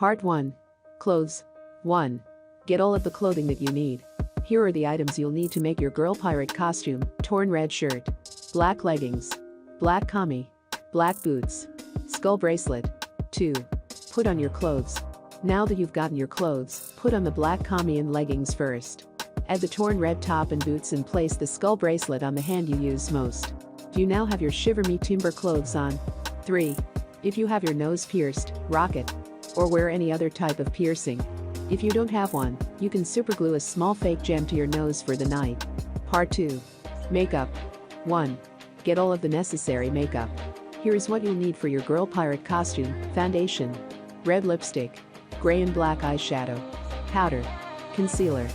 Part 1. Clothes. 1. Get all of the clothing that you need. Here are the items you'll need to make your girl pirate costume: torn red shirt, black leggings, black kami, black boots, skull bracelet. 2. Put on your clothes. Now that you've gotten your clothes, put on the black kami and leggings first. Add the torn red top and boots and place the skull bracelet on the hand you use most. Do you now have your Shiver Me Timber clothes on? 3. If you have your nose pierced, rock it. Or wear any other type of piercing. If you don't have one, you can superglue a small fake gem to your nose for the night. Part 2. Makeup. 1. Get all of the necessary makeup. Here is what you'll need for your girl pirate costume: foundation, red lipstick, gray and black eyeshadow, powder, concealer,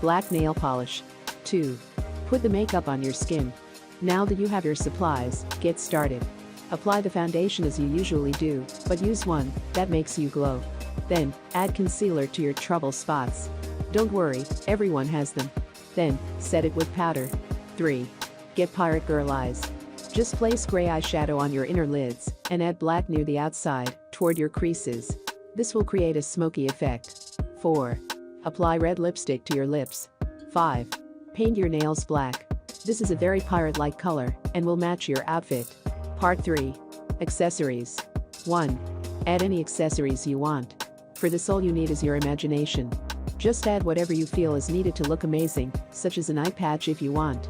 black nail polish. 2. Put the makeup on your skin. Now that you have your supplies, get started. Apply the foundation as you usually do, but use one that makes you glow. Then, add concealer to your trouble spots. Don't worry, everyone has them. Then, set it with powder. 3. Get pirate girl eyes. Just place gray eyeshadow on your inner lids and add black near the outside, toward your creases. This will create a smoky effect. 4. Apply red lipstick to your lips. 5. Paint your nails black. This is a very pirate-like color and will match your outfit. Part 3. Accessories. 1. Add any accessories you want. For this, all you need is your imagination. Just add whatever you feel is needed to look amazing, such as an eye patch if you want.